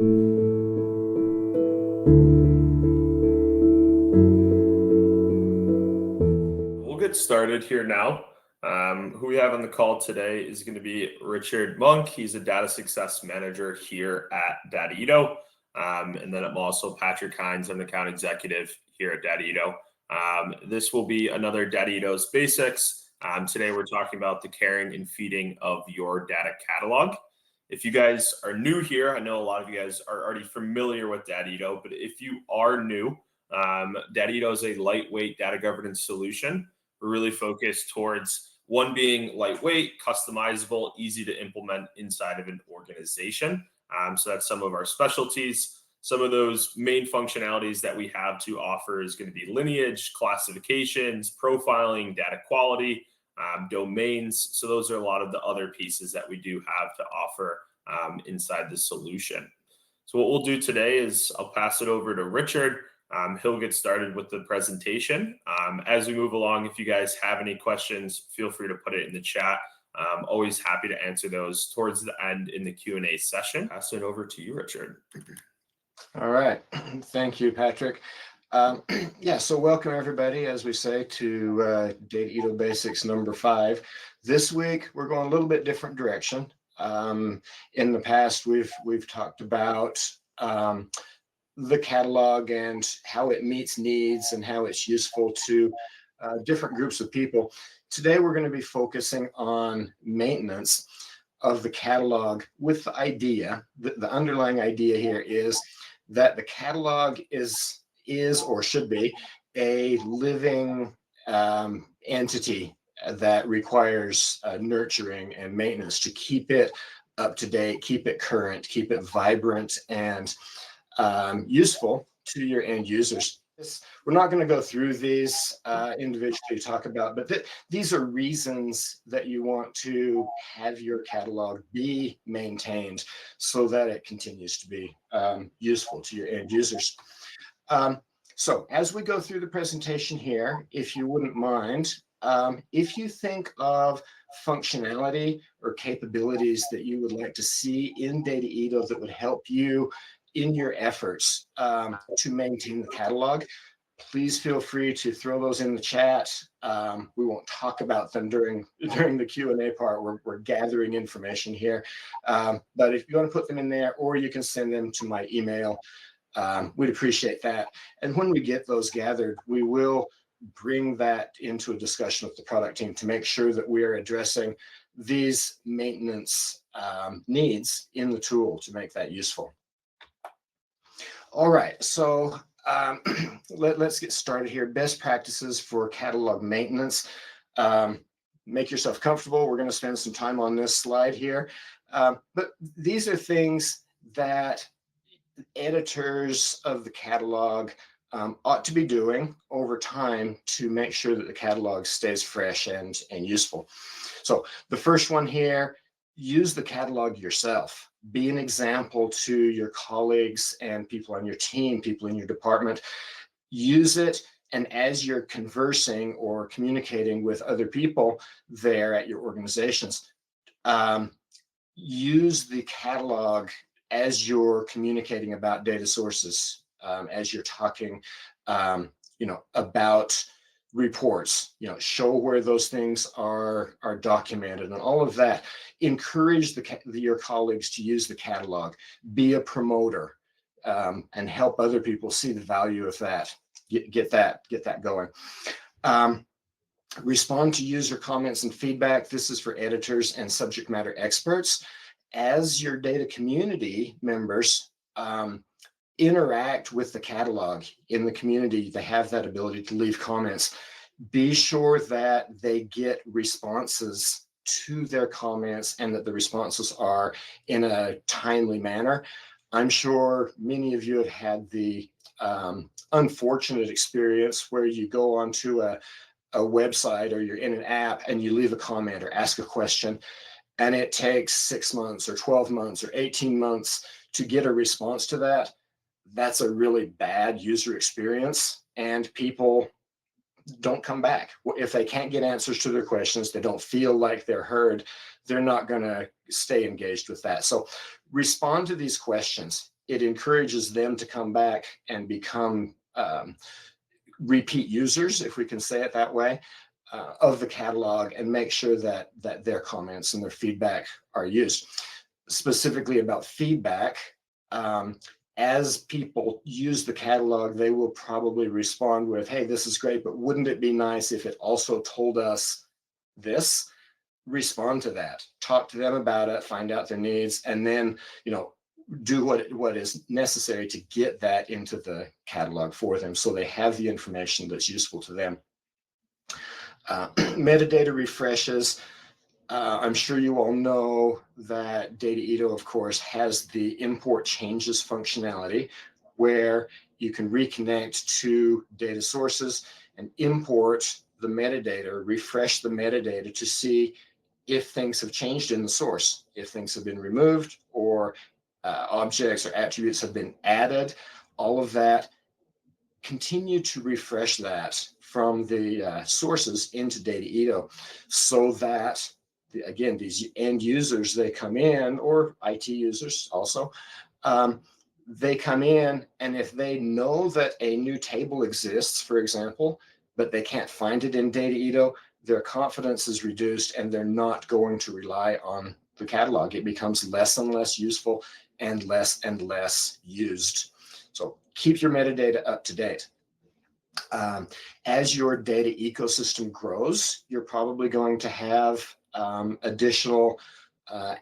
We'll get started here now. Who we have on the call today is going to be Richard Monk. He's a data success manager here at Dataedo. And then I'm also Patrick Hines. I'm the account executive here at Dataedo. This will be another Dataedo's basics. Today we're talking about the caring and feeding of your data catalog. If you guys are new here, I know a lot of you guys are already familiar with Dataedo, but if you are new, Dataedo is a lightweight data governance solution. We're really focused towards one being lightweight, customizable, easy to implement inside of an organization. So that's some of our specialties. Some of those main functionalities that we have to offer is going to be lineage, classifications, profiling, data quality, domains. So those are a lot of the other pieces that we do have to offer inside the solution. So what we'll do today is I'll pass it over to Richard. He'll get started with the presentation. As we move along, if you guys have any questions, feel free to put it in the chat. Always happy to answer those towards the end in the Q&A session. Pass it over to you, Richard. All right. Thank you, Patrick. So welcome everybody, as we say, to Dataedo Basics number 5. This week, we're going a little bit different direction. In the past, we've talked about the catalog and how it meets needs and how it's useful to different groups of people. Today, we're going to be focusing on maintenance of the catalog with the idea, the underlying idea here is that the catalog is or should be a living entity that requires nurturing and maintenance to keep it up to date, keep it current, keep it vibrant and useful to your end users. We're not going to go through these individually talk about, but these are reasons that you want to have your catalog be maintained so that it continues to be useful to your end users. So as we go through the presentation here, if you wouldn't mind, if you think of functionality or capabilities that you would like to see in Dataedo that would help you in your efforts to maintain the catalog, please feel free to throw those in the chat. We won't talk about them during the Q&A part. We're gathering information here. But if you want to put them in there, or you can send them to my email, we'd appreciate that. And when we get those gathered, we will bring that into a discussion with the product team to make sure that we are addressing these maintenance needs in the tool to make that useful. All right, so let's get started here. Best practices for catalog maintenance. Make yourself comfortable. We're going to spend some time on this slide here. But these are things that editors of the catalog ought to be doing over time to make sure that the catalog stays fresh and useful. So the first one here, use the catalog yourself. Be an example to your colleagues and people on your team, people in your department. Use it, and as you're conversing or communicating with other people there at your organizations, use the catalog as you're communicating about data sources, as you're talking, about reports, show where those things are documented and all of that. Encourage your colleagues to use the catalog, be a promoter, and help other people see the value of that. Get that going. Respond to user comments and feedback. This is for editors and subject matter experts. As your data community members interact with the catalog in the community, they have that ability to leave comments. Be sure that they get responses to their comments and that the responses are in a timely manner. I'm sure many of you have had the unfortunate experience where you go onto a website or you're in an app and you leave a comment or ask a question, and it takes 6 months or 12 months or 18 months to get a response to that. That's a really bad user experience, and people don't come back. If they can't get answers to their questions, they don't feel like they're heard, they're not going to stay engaged with that. So respond to these questions. it encourages them to come back and become repeat users, if we can say it that way, of the catalog, and make sure that their comments and their feedback are used. Specifically about feedback, as people use the catalog, they will probably respond with, hey, this is great, but wouldn't it be nice if it also told us this? Respond to that, talk to them about it, find out their needs, and then, do what is necessary to get that into the catalog for them so they have the information that's useful to them. Metadata refreshes. I'm sure you all know that Dataedo, of course, has the import changes functionality where you can reconnect to data sources and import the metadata, refresh the metadata to see if things have changed in the source, if things have been removed, or objects or attributes have been added. All of that, continue to refresh that from the sources into Dataedo so that, again, these end users, they come in, or IT users also, they come in, and if they know that a new table exists, for example, but they can't find it in Dataedo, their confidence is reduced and they're not going to rely on the catalog. It becomes less and less useful and less used. So keep your metadata up to date. As your data ecosystem grows, you're probably going to have additional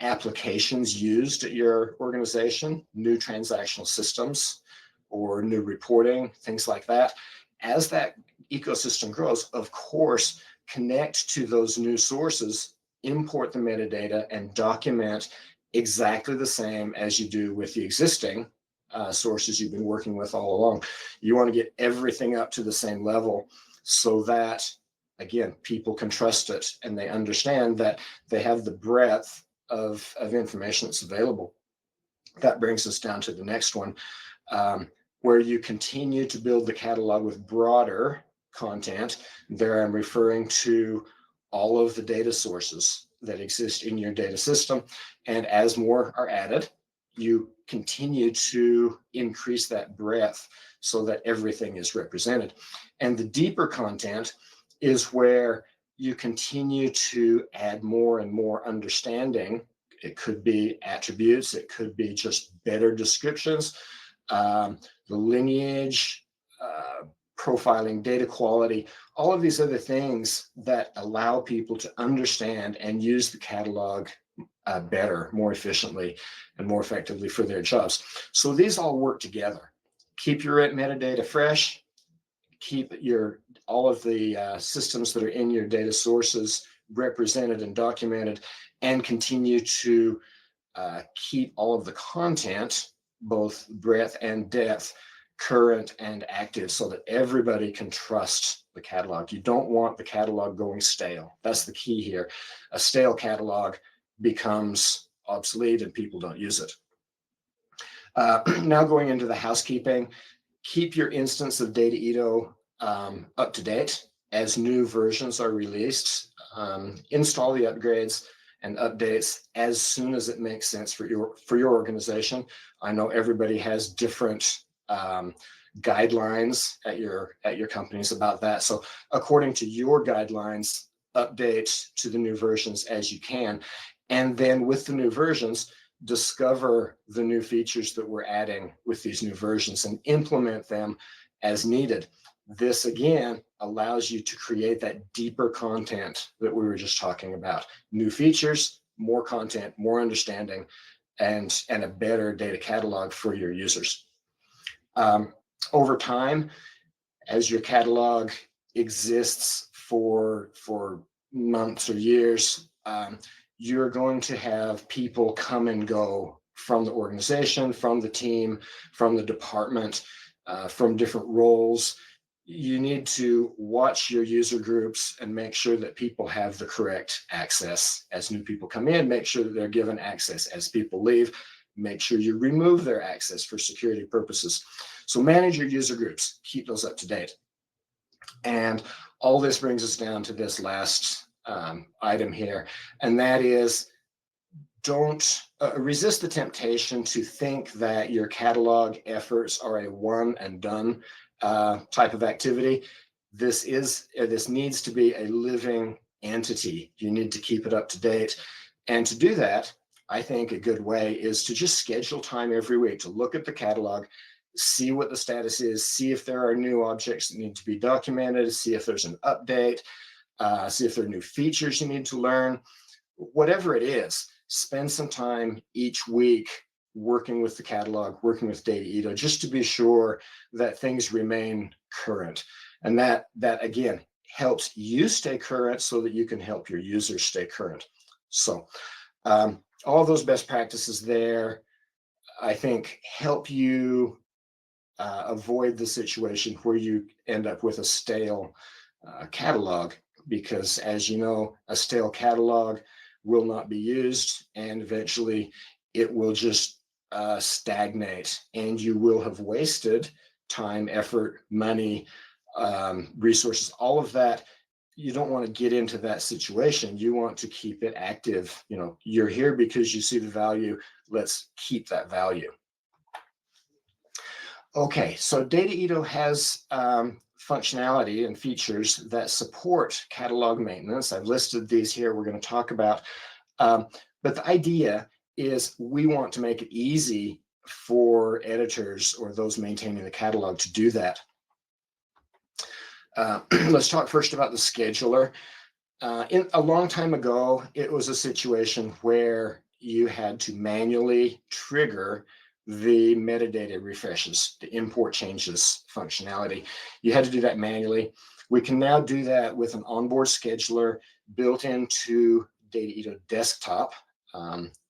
applications used at your organization, new transactional systems or new reporting, things like that. As that ecosystem grows, of course, connect to those new sources, import the metadata, and document exactly the same as you do with the existing sources you've been working with all along. You want to get everything up to the same level so that, again, people can trust it and they understand that they have the breadth of information that's available. That brings us down to the next one, where you continue to build the catalog with broader content. There I'm referring to all of the data sources that exist in your data system. And as more are added, you continue to increase that breadth so that everything is represented. And the deeper content is where you continue to add more and more understanding. It could be attributes, it could be just better descriptions, the lineage, profiling, data quality, all of these other things that allow people to understand and use the catalog better, more efficiently, and more effectively for their jobs. So these all work together. Keep your metadata fresh, keep all of the systems that are in your data sources represented and documented, and continue to keep all of the content, both breadth and depth, current and active, so that everybody can trust the catalog. You don't want the catalog going stale. That's the key here. A stale catalog becomes obsolete and people don't use it. Now going into the housekeeping, keep your instance of Dataedo up to date as new versions are released. Install the upgrades and updates as soon as it makes sense for your organization. I know everybody has different guidelines at your companies about that. So according to your guidelines, update to the new versions as you can. And then with the new versions, discover the new features that we're adding with these new versions and implement them as needed. This again allows you to create that deeper content that we were just talking about. New features, more content, more understanding, and a better data catalog for your users. Over time, as your catalog exists for months or years, you're going to have people come and go from the organization, from the team, from the department, from different roles. You need to watch your user groups and make sure that people have the correct access. As new people come in, make sure that they're given access. As people leave, make sure you remove their access for security purposes. So manage your user groups, keep those up to date. And all this brings us down to this last item here, and that is don't resist the temptation to think that your catalog efforts are a one and done type of activity. This needs to be a living entity. You need to keep it up to date. And to do that, I think a good way is to just schedule time every week to look at the catalog, see what the status is, see if there are new objects that need to be documented, see if there's an update, see if there are new features you need to learn. Whatever it is, spend some time each week working with the catalog, working with Dataedo, just to be sure that things remain current. And that again, helps you stay current so that you can help your users stay current. So all those best practices there, I think, help you avoid the situation where you end up with a stale catalog, because as you know, a stale catalog will not be used, and eventually it will just stagnate, and you will have wasted time, effort, money, resources, all of that. You don't want to get into that situation. You want to keep it active. You know, you're here because you see the value. Let's keep that value. Okay, so Dataedo has functionality and features that support catalog maintenance. I've listed these here we're going to talk about. But the idea is we want to make it easy for editors or those maintaining the catalog to do that. Let's talk first about the scheduler. A long time ago, it was a situation where you had to manually trigger the metadata refreshes, the import changes functionality. You had to do that manually. We can now do that with an onboard scheduler built into Dataedo Desktop.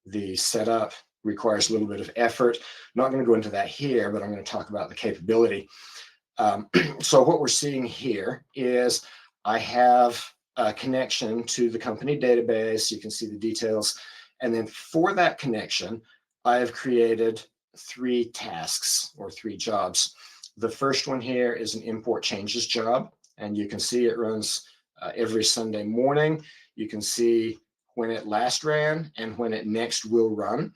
The setup requires a little bit of effort. I'm not going to go into that here, but I'm going to talk about the capability. So what we're seeing here is I have a connection to the company database. You can see the details. And then for that connection, I have created 3 tasks or 3 jobs. The first one here is an import changes job, and you can see it runs every Sunday morning. You can see when it last ran and when it next will run.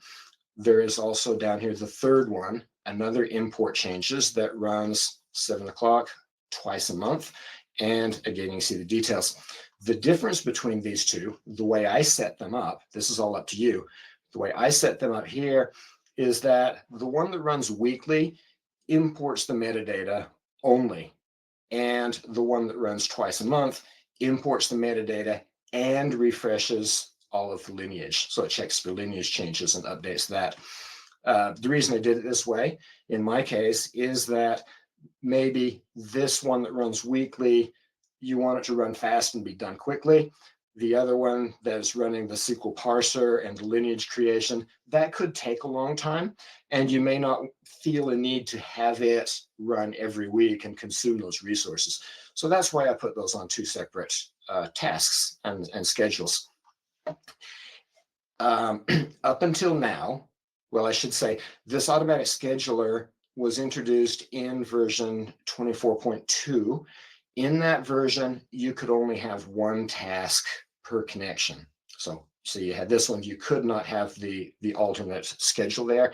There is also down here the third one, another import changes that runs 7 o'clock twice a month. And again, you can see the details. The difference between these two, the way I set them up, this is all up to you. The way I set them up here is that the one that runs weekly imports the metadata only. And the one that runs twice a month imports the metadata and refreshes all of the lineage. So it checks for lineage changes and updates that. The reason I did it this way, in my case, is that maybe this one that runs weekly, you want it to run fast and be done quickly. The other one that is running the SQL parser and the lineage creation, that could take a long time, and you may not feel a need to have it run every week and consume those resources. So that's why I put those on 2 separate tasks and schedules. Up until now, well, I should say, this automatic scheduler was introduced in version 24.2. In that version, you could only have 1 task per connection. So you had this one, you could not have the alternate schedule there.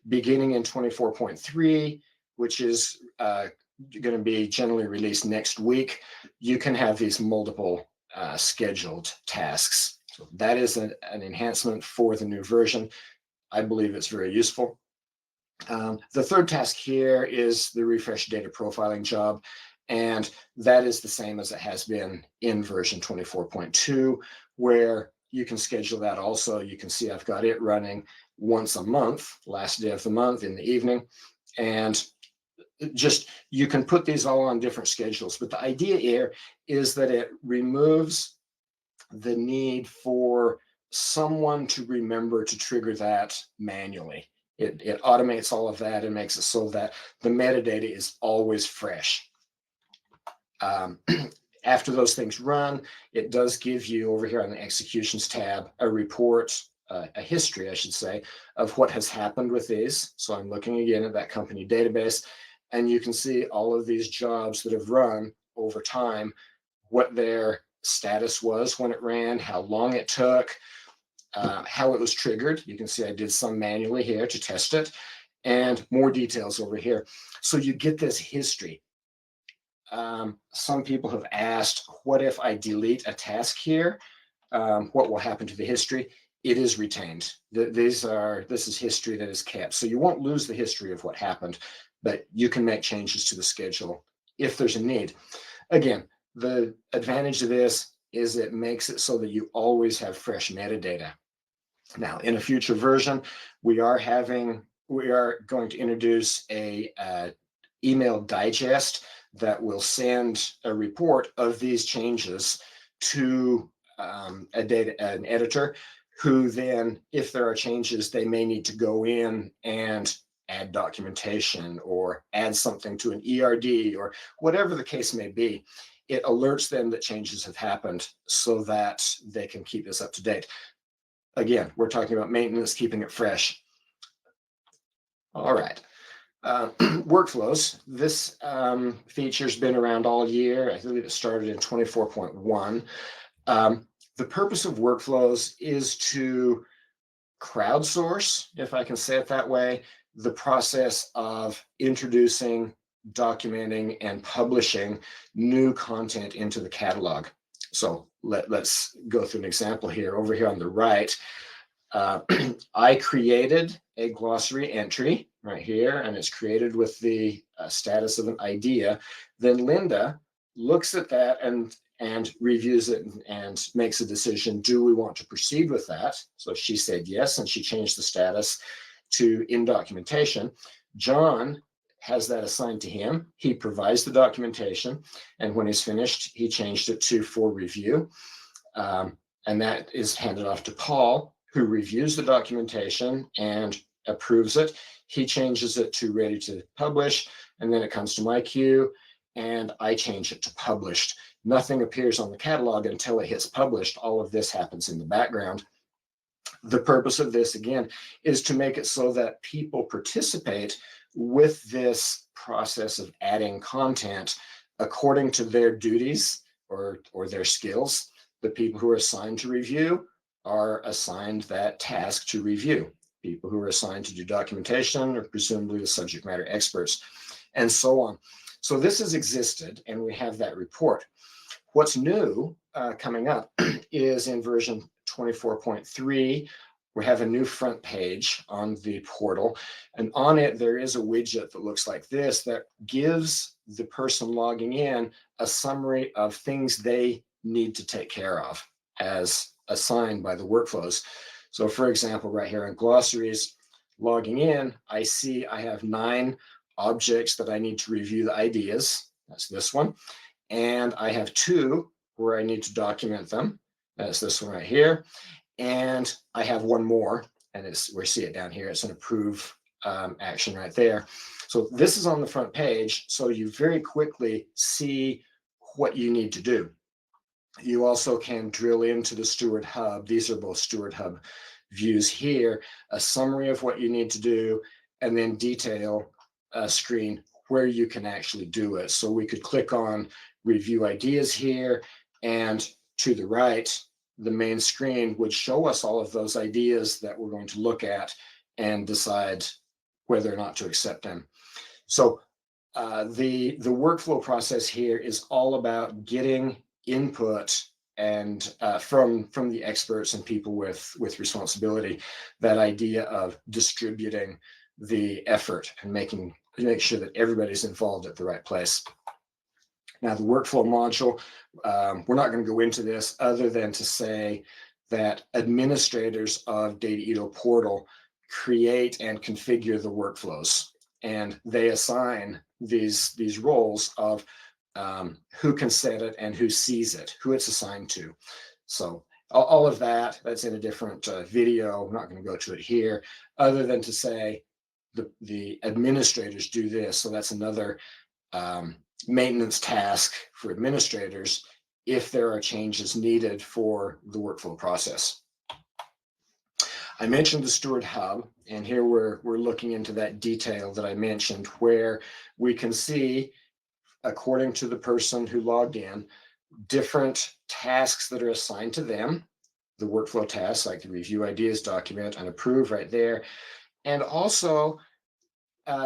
Beginning in 24.3, which is going to be generally released next week, you can have these multiple scheduled tasks. So that is an enhancement for the new version. I believe it's very useful. The third task here is the refresh data profiling job, and that is the same as it has been in version 24.2, where you can schedule that also. You can see I've got it running once a month, last day of the month in the evening, and just you can put these all on different schedules. But the idea here is that it removes the need for someone to remember to trigger that manually. It automates all of that and makes it so that the metadata is always fresh. After those things run, it does give you over here on the executions tab a report, a history, I should say, of what has happened with these. So I'm looking again at that company database, and you can see all of these jobs that have run over time, what their status was when it ran, how long it took. how it was triggered. You can see I did some manually here to test it, and more details over here. So you get this history. Some people have asked, what if I delete a task here? What will happen to the history? It is retained. This is history that is kept. So you won't lose the history of what happened, but you can make changes to the schedule if there's a need. Again, the advantage of this is it makes it so that you always have fresh metadata. Now, in a future version, we are going to introduce a email digest that will send a report of these changes to an editor, who then, if there are changes, they may need to go in and add documentation or add something to an ERD or whatever the case may be. It alerts them that changes have happened so that they can keep this up to date. Again, we're talking about maintenance, keeping it fresh. All right. Workflows. This feature's been around all year. I believe it started in 24.1. The purpose of workflows is to crowdsource, if I can say it that way, the process of introducing, documenting, and publishing new content into the catalog. So let's go through an example here. Over here on the right, I created a glossary entry right here, and it's created with the status of an idea. Then Linda looks at that and reviews it and makes a decision. Do we want to proceed with that? So she said yes, and she changed the status to in documentation. John has that assigned to him. He provides the documentation, and when he's finished, he changed it to for review. And that is handed off to Paul, who reviews the documentation and approves it. He changes it to ready to publish, and then it comes to my queue, and I change it to published. Nothing appears on the catalog until it hits published. All of this happens in the background. The purpose of this, again, is to make it so that people participate with this process of adding content according to their duties or their skills. The people who are assigned to review are assigned that task to review. People who are assigned to do documentation are presumably the subject matter experts, and so on. So this has existed, and we have that report. What's new coming up is in version 24.3, we have a new front page on the portal, and on it there is a widget that looks like this that gives the person logging in a summary of things they need to take care of as assigned by the workflows. So for example, right here in glossaries, logging in, I see I have 9 objects that I need to review the ideas. That's this one. And I have 2 where I need to document them. That's this one right here. And I have 1 more, and we see it down here. It's an approve action right there. So this is on the front page, so you very quickly see what you need to do. You also can drill into the Steward Hub. These are both Steward Hub views here, a summary of what you need to do, and then detail screen where you can actually do it. So we could click on review ideas here, and to the right, the main screen would show us all of those ideas that we're going to look at and decide whether or not to accept them. So the workflow process here is all about getting input and from the experts and people with responsibility, that idea of distributing the effort and make sure that everybody's involved at the right place. Now, the workflow module, we're not going to go into this other than to say that administrators of Dataedo portal create and configure the workflows, and they assign these roles of who can set it and who sees it, who it's assigned to. So all of that's in a different video. I'm not going to go to it here, other than to say the administrators do this. So that's another maintenance task for administrators if there are changes needed for the workflow process. I mentioned the Steward Hub, and here we're looking into that detail that I mentioned, where we can see, according to the person who logged in, different tasks that are assigned to them. the workflow tasks like the review ideas, document, and approve right there. And also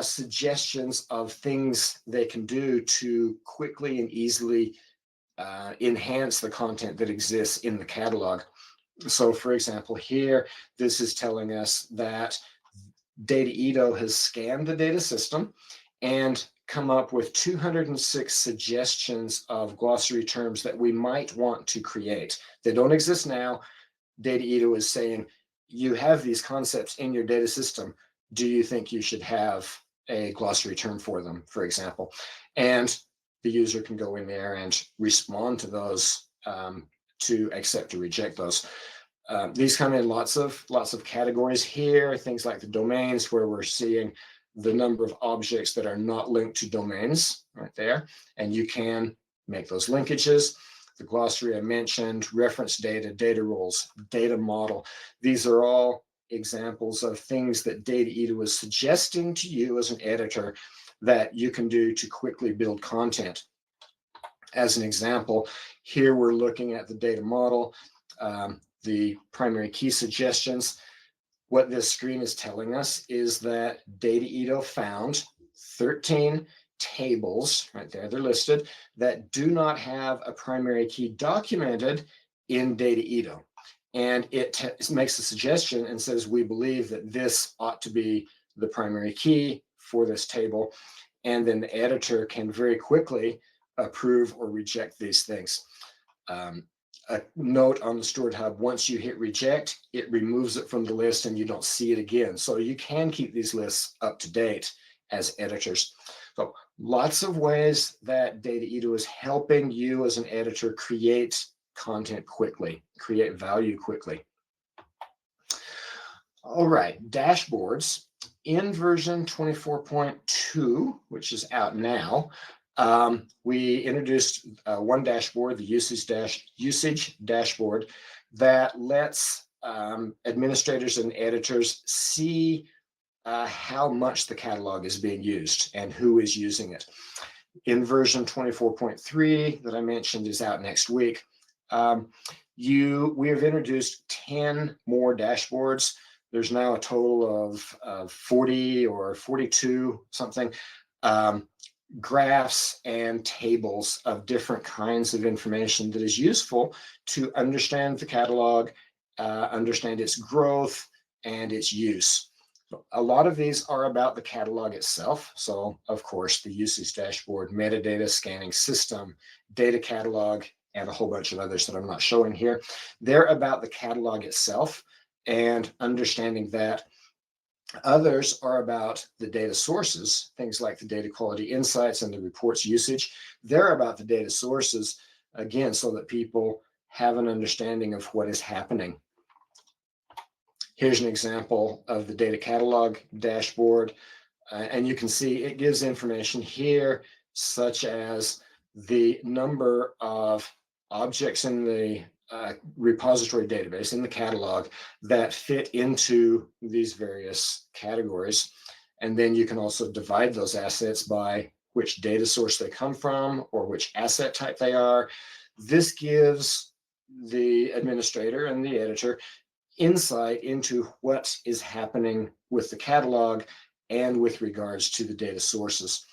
suggestions of things they can do to quickly and easily enhance the content that exists in the catalog. So for example, here, this is telling us that Dataedo has scanned the data system and come up with 206 suggestions of glossary terms that we might want to create. They don't exist now. Dataedo is saying, you have these concepts in your data system. Do you think you should have a glossary term for them, for example? And the user can go in there and respond to those to accept or reject those. These come in lots of categories here, things like the domains, where we're seeing the number of objects that are not linked to domains right there, and you can make those linkages. The glossary I mentioned, reference data, data roles, data model. These are all examples of things that Dataedo is suggesting to you as an editor that you can do to quickly build content. As an example, here we're looking at the data model, the primary key suggestions. What this screen is telling us is that Dataedo found 13 tables, right there, they're listed, that do not have a primary key documented in Dataedo. And it makes a suggestion and says, we believe that this ought to be the primary key for this table. And then the editor can very quickly approve or reject these things. A note on the Stored Hub, once you hit reject, it removes it from the list and you don't see it again. So you can keep these lists up to date as editors. So lots of ways that Dataedo is helping you as an editor create content quickly, create value quickly. All right, dashboards. In version 24.2, which is out now, we introduced one dashboard, the usage dashboard, that lets administrators and editors see how much the catalog is being used and who is using it. In version 24.3 that I mentioned is out next week. We have introduced 10 more dashboards. There's now a total of 40 or 42 something graphs and tables of different kinds of information that is useful to understand the catalog, understand its growth and its use. So a lot of these are about the catalog itself. So of course, the usage dashboard, metadata scanning system, data catalog, and a whole bunch of others that I'm not showing here. They're about the catalog itself and understanding that. Others are about the data sources, things like the data quality insights and the reports usage. They're about the data sources, again, so that people have an understanding of what is happening. Here's an example of the data catalog dashboard, and you can see it gives information here, such as the number of objects in the repository database, in the catalog, that fit into these various categories. And then you can also divide those assets by which data source they come from or which asset type they are. This gives the administrator and the editor insight into what is happening with the catalog and with regards to the data sources.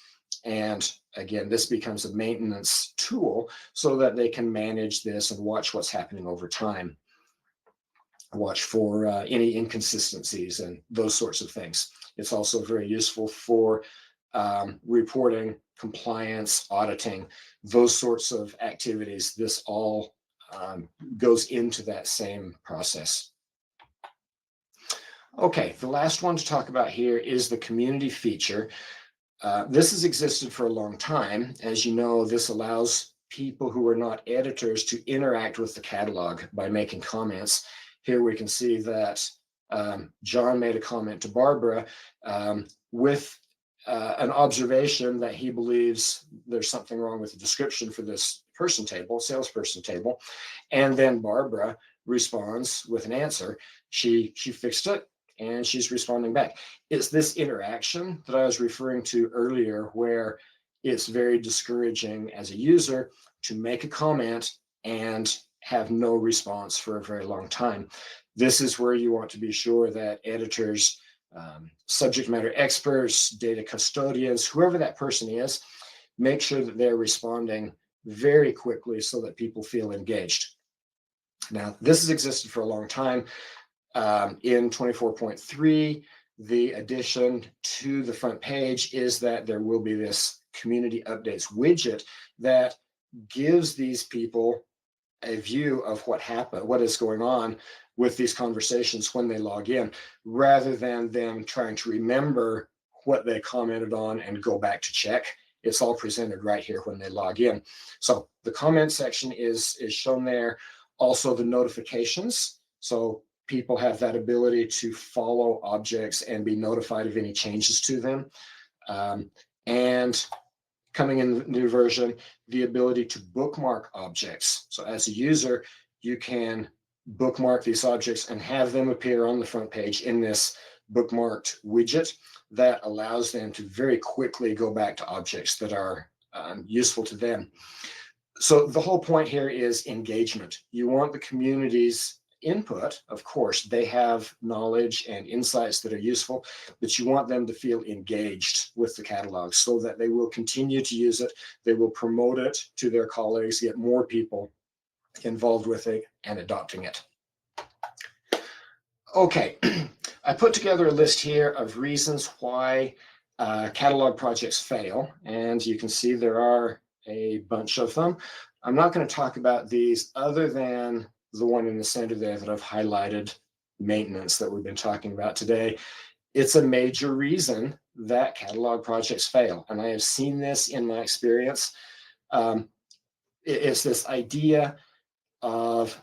And again, this becomes a maintenance tool so that they can manage this and watch what's happening over time. Watch for any inconsistencies and those sorts of things. It's also very useful for reporting, compliance, auditing, those sorts of activities. This all goes into that same process. Okay, the last one to talk about here is the community feature. This has existed for a long time. As you know, this allows people who are not editors to interact with the catalog by making comments. Here we can see that John made a comment to Barbara with an observation that he believes there's something wrong with the description for this person table, salesperson table. And then Barbara responds with an answer. She fixed it, and she's responding back. It's this interaction that I was referring to earlier, where it's very discouraging as a user to make a comment and have no response for a very long time. This is where you want to be sure that editors, subject matter experts, data custodians, whoever that person is, make sure that they're responding very quickly so that people feel engaged. Now, this has existed for a long time. In 24.3, the addition to the front page is that there will be this community updates widget that gives these people a view of what happened, what is going on with these conversations when they log in, rather than them trying to remember what they commented on and go back to check. It's all presented right here when they log in. So the comment section is shown there. Also the notifications. So people have that ability to follow objects and be notified of any changes to them. And coming in the new version, the ability to bookmark objects. So as a user, you can bookmark these objects and have them appear on the front page in this bookmarked widget that allows them to very quickly go back to objects that are useful to them. So the whole point here is engagement. You want the community's input. Of course, they have knowledge and insights that are useful, but you want them to feel engaged with the catalog so that they will continue to use it. They will promote it to their colleagues, get more people involved with it and adopting it. Okay, I put together a list here of reasons why catalog projects fail, and you can see there are a bunch of them. I'm not going to talk about these other than the one in the center there that I've highlighted, maintenance, that we've been talking about today. It's a major reason that catalog projects fail, and I have seen this in my experience. It's this idea of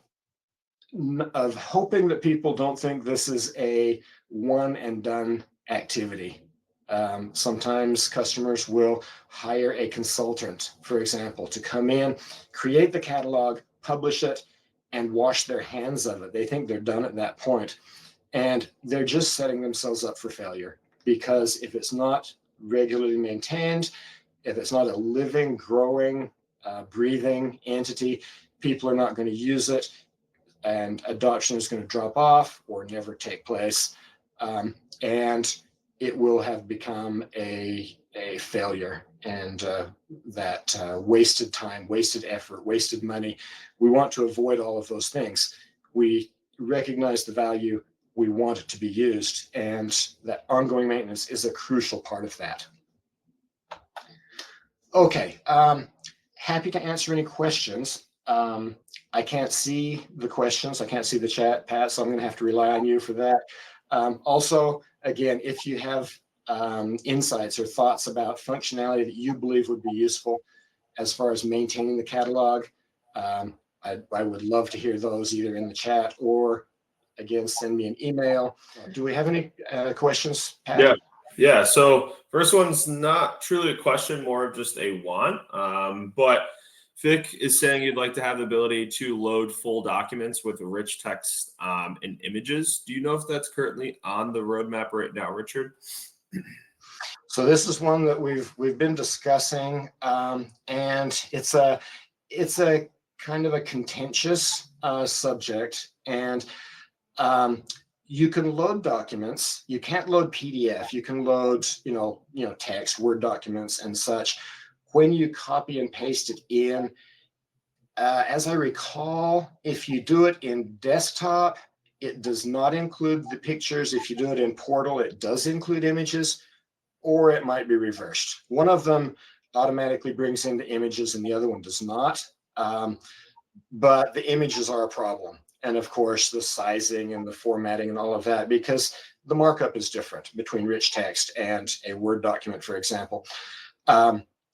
hoping that people don't think this is a one and done activity. Sometimes customers will hire a consultant, for example, to come in, create the catalog, publish it, and wash their hands of it. They think they're done at that point. And they're just setting themselves up for failure, because if it's not regularly maintained, if it's not a living, growing, breathing entity, people are not going to use it, and adoption is going to drop off or never take place. And it will have become a failure, and that wasted time, wasted effort, wasted money. We want to avoid all of those things. We recognize the value, we want it to be used, and that ongoing maintenance is a crucial part of that. Okay, happy to answer any questions. I can't see the questions, I can't see the chat, Pat, so I'm going to have to rely on you for that. Also, again, if you have insights or thoughts about functionality that you believe would be useful as far as maintaining the catalog, I would love to hear those either in the chat or, again, send me an email. Do we have any questions, Pat? Yeah. So first one's not truly a question, more of just a want. But Vic is saying you'd like to have the ability to load full documents with rich text and images. Do you know if that's currently on the roadmap right now, Richard? So this is one that we've been discussing, and it's a kind of a contentious subject. And you can load documents. You can't load PDF. You can load text, Word documents, and such. When you copy and paste it in, as I recall, if you do it in desktop, it does not include the pictures. If you do it in Portal, it does include images, or it might be reversed. One of them automatically brings in the images and the other one does not. But the images are a problem. And of course, the sizing and the formatting and all of that, because the markup is different between rich text and a Word document, for example.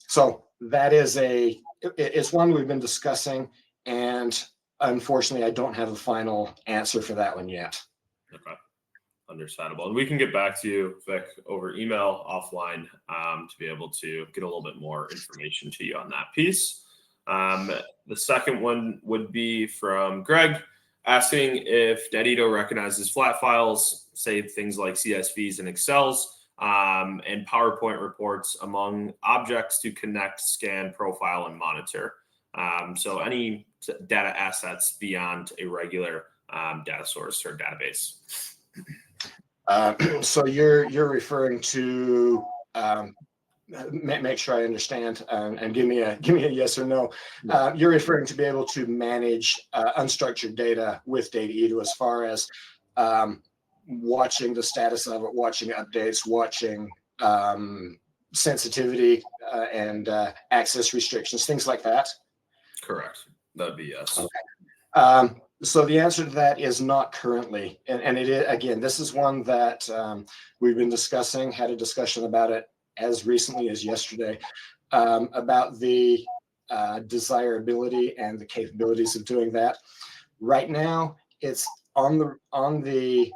So that is it's one we've been discussing, and unfortunately, I don't have a final answer for that one yet. Okay, understandable. And we can get back to you, Vic, over email offline to be able to get a little bit more information to you on that piece. The second one would be from Greg, asking if Dataedo recognizes flat files, say things like CSVs and Excels, and PowerPoint reports among objects to connect, scan, profile, and monitor. So any data assets beyond a regular data source or database. So you're referring to make sure I understand, and give me a yes or no. You're referring to be able to manage unstructured data with Dataedo, as far as watching the status of it, watching updates, watching sensitivity and access restrictions, things like that. Correct. That'd be yes. Okay. So the answer to that is not currently, and it is, again, this is one that we've been discussing, had a discussion about it as recently as yesterday, about the desirability and the capabilities of doing that. Right now, it's on the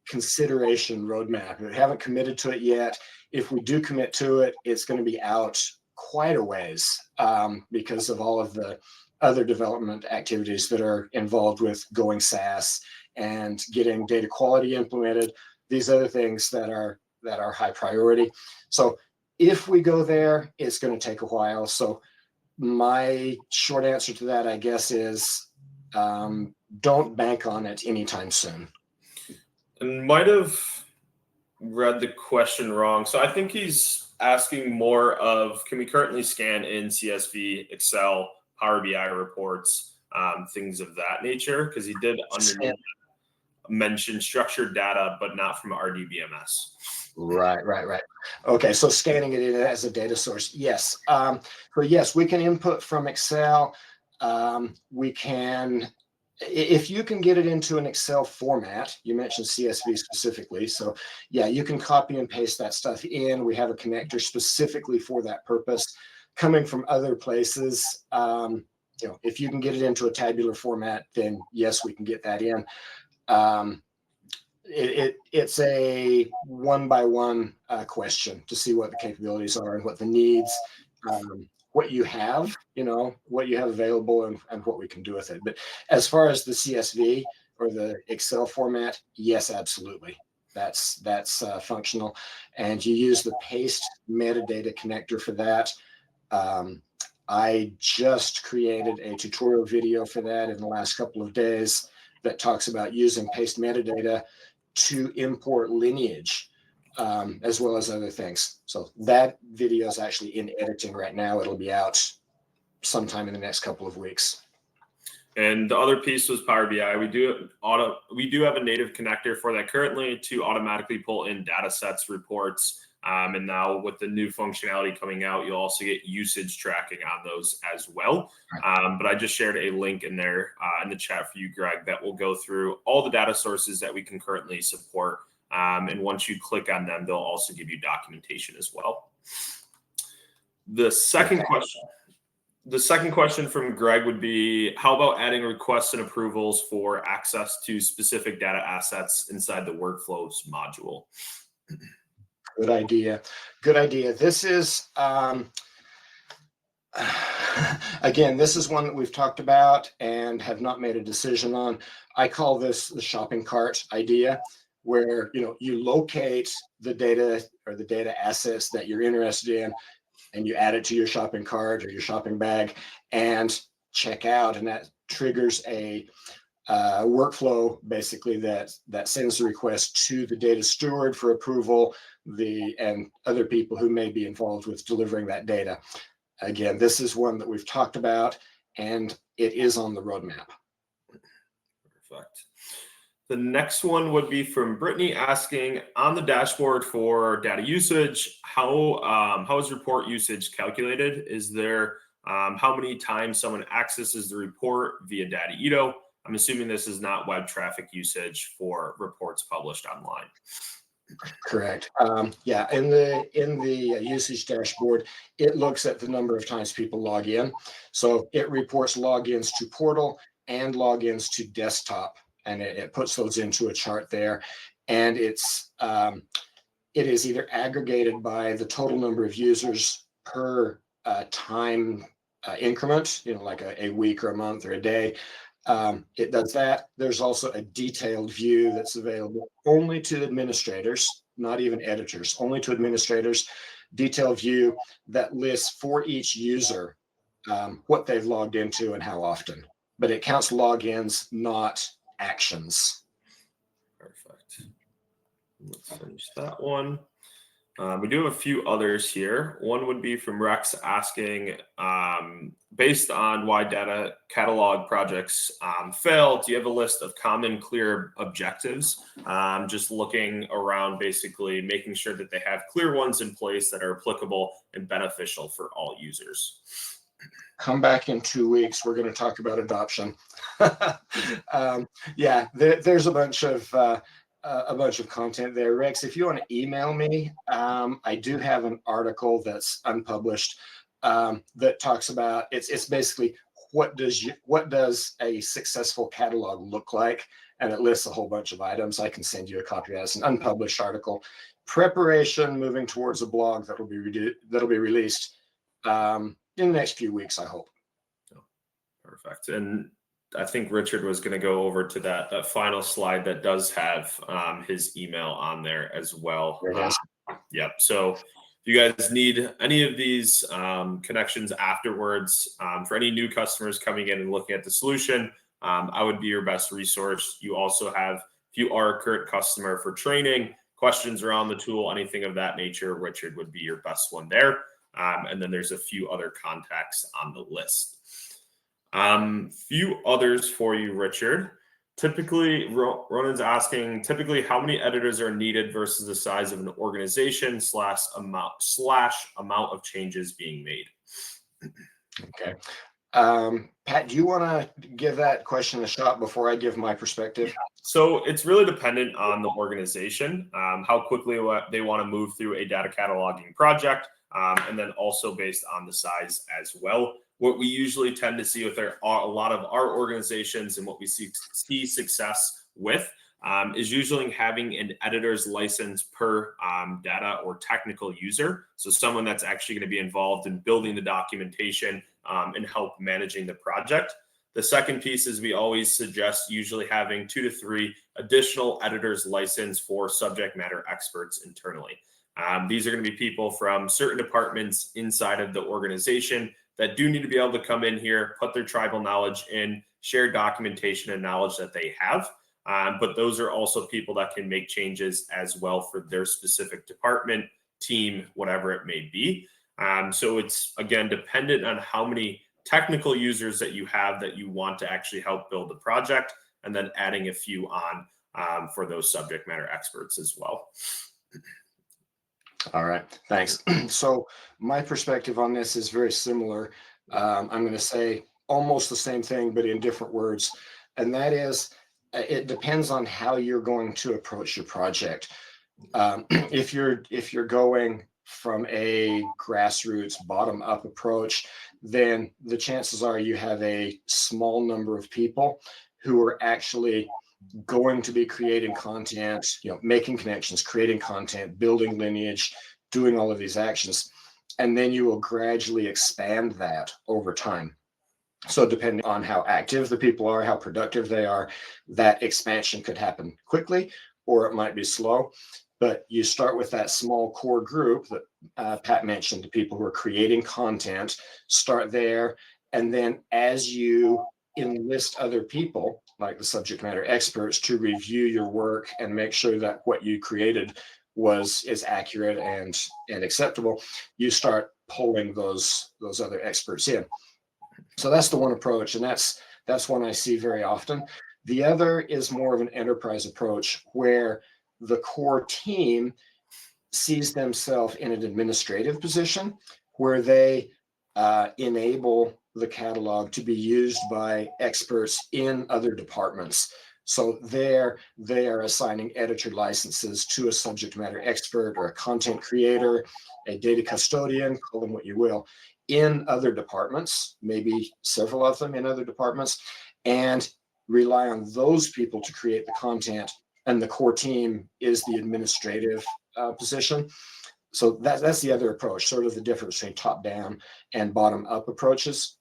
consideration roadmap. We haven't committed to it yet. If we do commit to it, it's going to be out quite a ways because of all of the other development activities that are involved with going SaaS and getting data quality implemented, these other things that are high priority. So if we go there, it's going to take a while. So my short answer to that, I guess, is don't bank on it anytime soon. And might have read the question wrong. So I think he's asking more of, can we currently scan in CSV, Excel, Power BI reports, things of that nature? Because he did underneath mention structured data, but not from RDBMS. Right. Okay, so scanning it in as a data source, yes. So yes, we can input from Excel. We can, if you can get it into an Excel format, you mentioned CSV specifically. So yeah, you can copy and paste that stuff in. We have a connector specifically for that purpose. Coming from other places, if you can get it into a tabular format, then yes, we can get that in. It's a one-by-one question to see what the capabilities are and what the needs, what you have, what you have available, and what we can do with it. But as far as the CSV or the Excel format, yes, absolutely. That's functional. And you use the paste metadata connector for that. I just created a tutorial video for that in the last couple of days that talks about using paste metadata to import lineage, as well as other things. So that video is actually in editing right now. It'll be out sometime in the next couple of weeks. And the other piece was Power BI. We do have a native connector for that currently to automatically pull in data sets, reports. And now with the new functionality coming out, you'll also get usage tracking on those as well. But I just shared a link in there in the chat for you, Greg, that will go through all the data sources that we can currently support. And once you click on them, they'll also give you documentation as well. The second question from Greg would be, how about adding requests and approvals for access to specific data assets inside the workflows module? Good idea. This is, again, this is one that we've talked about and have not made a decision on. I call this the shopping cart idea, where you locate the data or the data assets that you're interested in, and you add it to your shopping cart or your shopping bag and check out, and that triggers a workflow basically that sends the request to the data steward for approval, and other people who may be involved with delivering that data. Again, this is one that we've talked about, and it is on the roadmap. Perfect. The next one would be from Brittany asking, on the dashboard for data usage, how is report usage calculated? Is there how many times someone accesses the report via Dataedo? I'm assuming this is not web traffic usage for reports published online. Correct. Yeah, in the usage dashboard, it looks at the number of times people log in. So it reports logins to portal and logins to desktop, and it puts those into a chart there. And it is either aggregated by the total number of users per time increment, like a week or a month or a day. It does that. There's also a detailed view that's available only to administrators, not even editors, only to administrators, detailed view that lists for each user what they've logged into and how often. but it counts logins, not actions. Perfect. Let's finish that one. We do have a few others here. One would be from Rex asking, based on why data catalog projects fail, do you have a list of common, clear objectives? Just looking around, basically making sure that they have clear ones in place that are applicable and beneficial for all users. Come back in 2 weeks. We're going to talk about adoption. Yeah, there's a bunch of content there. Rex, if you want to email me, I do have an article that's unpublished that talks about it's basically what does a successful catalog look like, and it lists a whole bunch of items. I can send you a copy of that. It's an unpublished article. Preparation moving towards a blog that'll be released in the next few weeks, I hope. Perfect. And I think Richard was going to go over to that final slide that does have his email on there as well. Yep. So if you guys need any of these connections afterwards, for any new customers coming in and looking at the solution, I would be your best resource. You also have, if you are a current customer, for training, questions around the tool, anything of that nature, Richard would be your best one there. And then there's a few other contacts on the list. Few others for you, Richard. Typically, Ronan's asking, how many editors are needed versus the size of an organization / amount of changes being made? Okay. Pat, do you want to give that question a shot before I give my perspective? So it's really dependent on the organization, how quickly they want to move through a data cataloging project, and then also based on the size as well. What we usually tend to see with a lot of our organizations and what we see success with is usually having an editor's license per data or technical user. So someone that's actually going to be involved in building the documentation and help managing the project. The second piece is we always suggest usually having 2 to 3 additional editor's license for subject matter experts internally. These are going to be people from certain departments inside of the organization that do need to be able to come in here, put their tribal knowledge in, share documentation and knowledge that they have. But those are also people that can make changes as well for their specific department, team, whatever it may be. So it's, again, dependent on how many technical users that you have that you want to actually help build the project, and then adding a few on for those subject matter experts as well. All right, thanks. So my perspective on this is very similar. I'm going to say almost the same thing, but in different words. And that is, it depends on how you're going to approach your project. If you're going from a grassroots bottom-up approach, then the chances are you have a small number of people who are actually going to be creating content, making connections, creating content, building lineage, doing all of these actions, and then you will gradually expand that over time. So depending on how active the people are, how productive they are, that expansion could happen quickly, or it might be slow. But you start with that small core group that Pat mentioned, the people who are creating content, start there. And then as you enlist other people, like the subject matter experts, to review your work and make sure that what you created is accurate and acceptable, you start pulling those other experts in. So that's the one approach, and that's one I see very often. The other is more of an enterprise approach, where the core team sees themselves in an administrative position where they enable the catalog to be used by experts in other departments. So there they are assigning editor licenses to a subject matter expert or a content creator, a data custodian, call them what you will, in other departments, maybe several of them in other departments, and rely on those people to create the content. And the core team is the administrative position. So that's the other approach, sort of the difference between top-down and bottom-up approaches.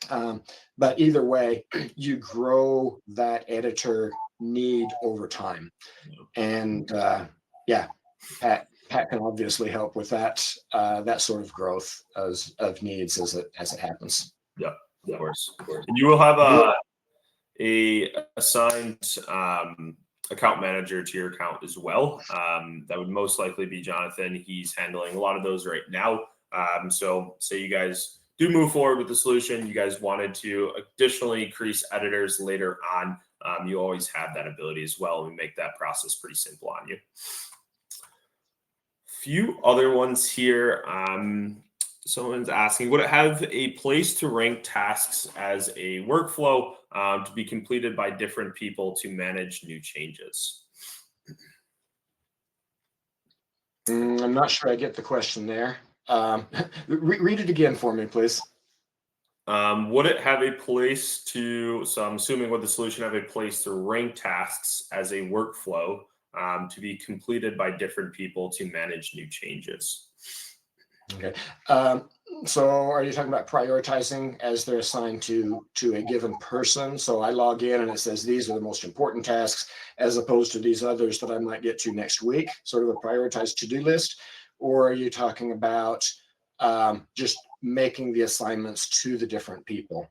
But either way, you grow that editor need over time. And yeah, Pat can obviously help with that sort of growth of needs as it happens. Yeah, of course. And you will have a assigned account manager to your account as well. That would most likely be Jonathan. He's handling a lot of those right now. So say you guys do move forward with the solution, you guys wanted to additionally increase editors later on, you always have that ability as well. We make that process pretty simple on you. Few other ones here. Someone's asking, would it have a place to rank tasks as a workflow to be completed by different people to manage new changes? I'm not sure I get the question there. Read it again for me, please. Would it have a place to, so I'm assuming would the solution have a place to rank tasks as a workflow to be completed by different people to manage new changes? Okay. So are you talking about prioritizing as they're assigned to a given person? So I log in and it says these are the most important tasks as opposed to these others that I might get to next week, sort of a prioritized to-do list? Or are you talking about just making the assignments to the different people?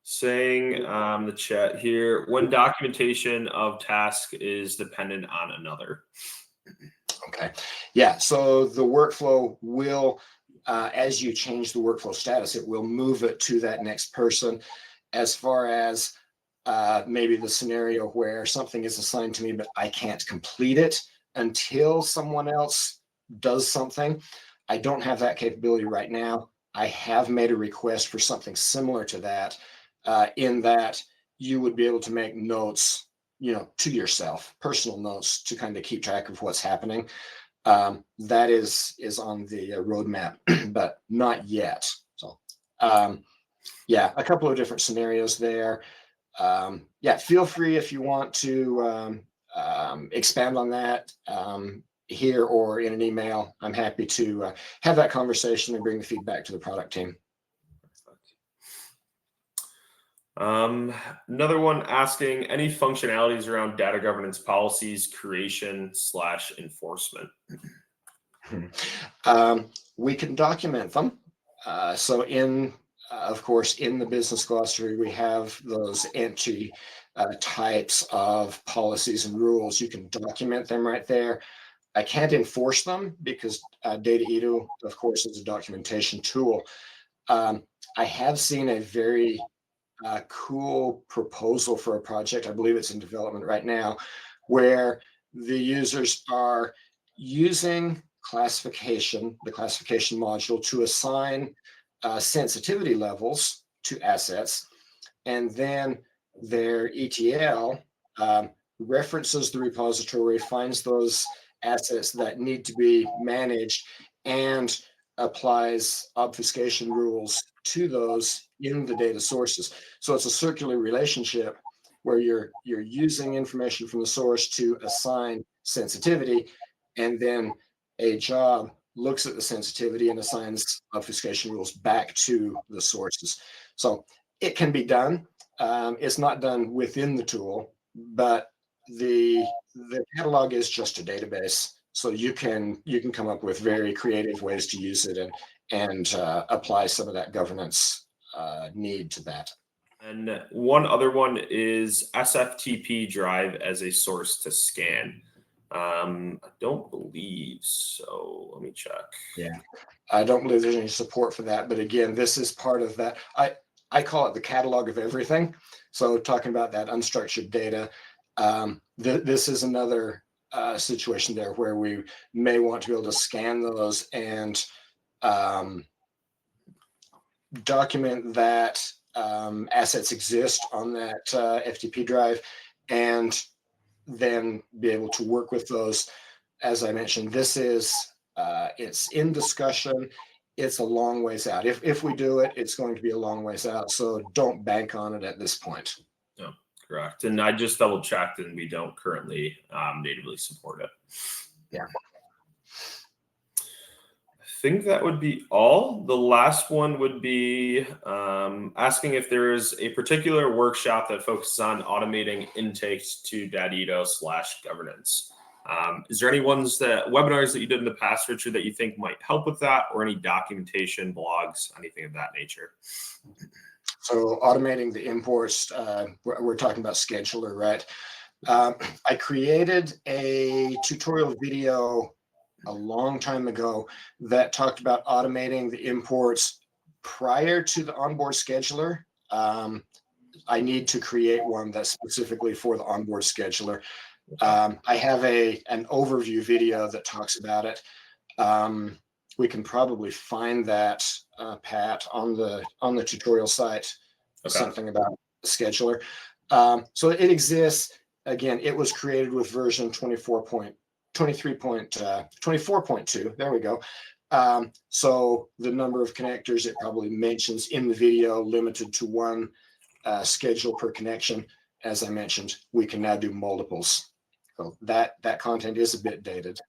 Saying the chat here, when documentation of task is dependent on another. Okay. Yeah. So the workflow will, as you change the workflow status, it will move it to that next person. As far as maybe the scenario where something is assigned to me, but I can't complete it until someone else does something, I don't have that capability right now. I have made a request for something similar to that, in that you would be able to make notes, to yourself, personal notes to kind of keep track of what's happening. That is on the roadmap, but not yet. So, yeah, a couple of different scenarios there. Yeah, feel free if you want to expand on that here or in an email. I'm happy to have that conversation and bring the feedback to the product team. Another one asking any functionalities around data governance policies creation/enforcement. We can document them. So of course, in the business glossary, we have those entry types of policies and rules. You can document them right there. I can't enforce them because Dataedo, of course, is a documentation tool. I have seen a very cool proposal for a project. I believe it's in development right now, where the users are using the classification module to assign sensitivity levels to assets, and then their ETL references the repository, finds those assets that need to be managed, and applies obfuscation rules to those in the data sources. So it's a circular relationship where you're using information from the source to assign sensitivity, and then a job looks at the sensitivity and assigns obfuscation rules back to the sources. So it can be done. It's not done within the tool, but the catalog is just a database. So you can come up with very creative ways to use it and apply some of that governance need to that. And one other one is SFTP drive as a source to scan. I don't believe so. Let me check. Yeah, I don't believe there's any support for that. But again, this is part of that. I call it the catalog of everything. So talking about that unstructured data, this is another situation there where we may want to be able to scan those and document that assets exist on that FTP drive, and then be able to work with those. As I mentioned, this is it's in discussion. It's a long ways out. If we do it, it's going to be a long ways out. So don't bank on it at this point. No, correct. And I just double checked, and we don't currently natively support it. Yeah. I think that would be all. The last one would be asking if there is a particular workshop that focuses on automating intakes to Dataedo/governance. Is there any webinars that you did in the past, Richard, that you think might help with that, or any documentation, blogs, anything of that nature? So automating the imports, we're talking about scheduler, right? I created a tutorial video a long time ago that talked about automating the imports prior to the onboard scheduler. I need to create one that's specifically for the onboard scheduler. I have an overview video that talks about it. We can probably find that, Pat, on the tutorial site, Okay. something about the scheduler. So it exists. Again, it was created with version 24.2. There we go. So the number of connectors it probably mentions in the video limited to one schedule per connection. As I mentioned, we can now do multiples. So that content is a bit dated.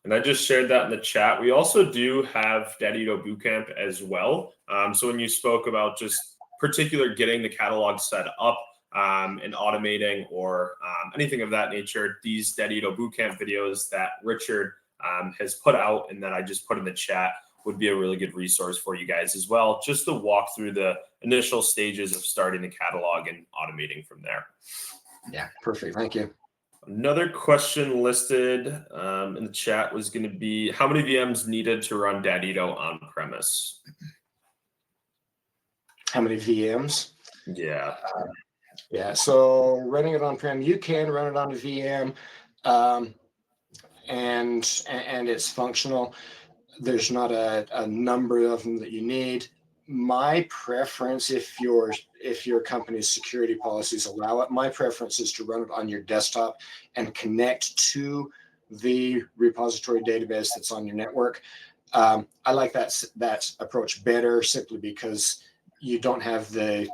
And I just shared that in the chat. We also do have Dataedo Bootcamp as well. So when you spoke about just particular getting the catalog set up and automating or anything of that nature, these Dataedo Bootcamp videos that Richard has put out and that I just put in the chat would be a really good resource for you guys as well, just to walk through the initial stages of starting the catalog and automating from there. Yeah, perfect. Thank you. Another question listed in the chat was going to be how many VMs needed to run Dataedo on premise? How many VMs? Yeah. Yeah, so running it on-prem, you can run it on a VM, and it's functional. There's not a number of them that you need. My preference, if your company's security policies allow it, my preference is to run it on your desktop and connect to the repository database that's on your network. I like that approach better, simply because you don't have the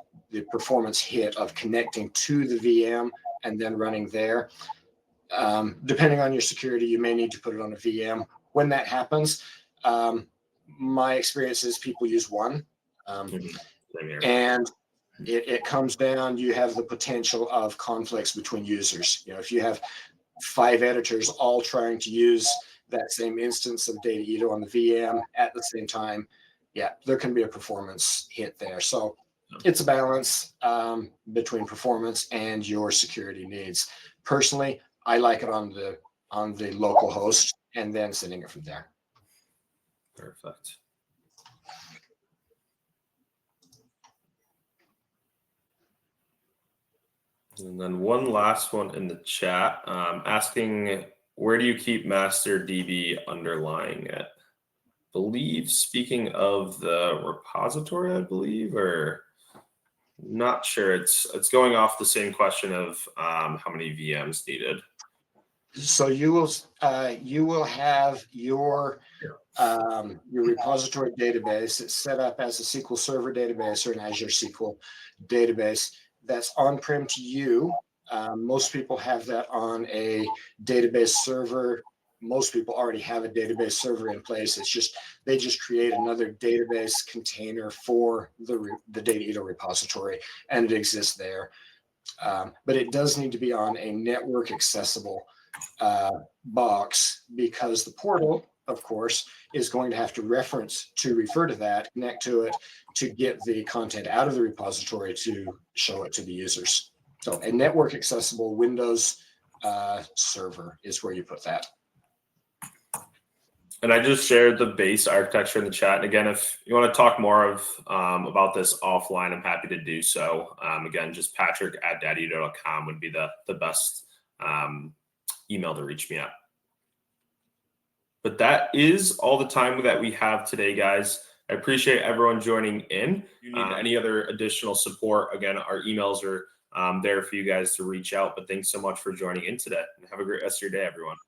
performance hit of connecting to the VM and then running there. Depending on your security, you may need to put it on a VM. When that happens, my experience is people use one. And it comes down, you have the potential of conflicts between users. If you have 5 editors all trying to use that same instance of Dataedo on the VM at the same time, yeah, there can be a performance hit there. So it's a balance between performance and your security needs. Personally, I like it on the local host and then sending it from there. Perfect. And then one last one in the chat asking, where do you keep master DB underlying it? Believe, speaking of the repository, I believe, or not sure. It's going off the same question of how many VMs needed. So you will have your repository database. It's set up as a SQL Server database or an Azure SQL database that's on-prem to you. Most people have that on a database server. Most people already have a database server in place. It's just they just create another database container for the Dataedo repository, and it exists there. But it does need to be on a network accessible box, because the portal, of course, is going to have to refer to that, connect to it to get the content out of the repository to show it to the users. So a network accessible Windows server is where you put that. And I just shared the base architecture in the chat. And again, if you want to talk more about this offline, I'm happy to do so. Again, just patrick@dataedo.com would be the best email to reach me at. But that is all the time that we have today, guys. I appreciate everyone joining in. If you need any other additional support, again, our emails are there for you guys to reach out. But thanks so much for joining in today. And have a great rest of your day, everyone.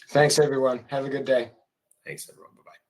Thanks, everyone. Have a good day. Thanks, everyone. Bye-bye.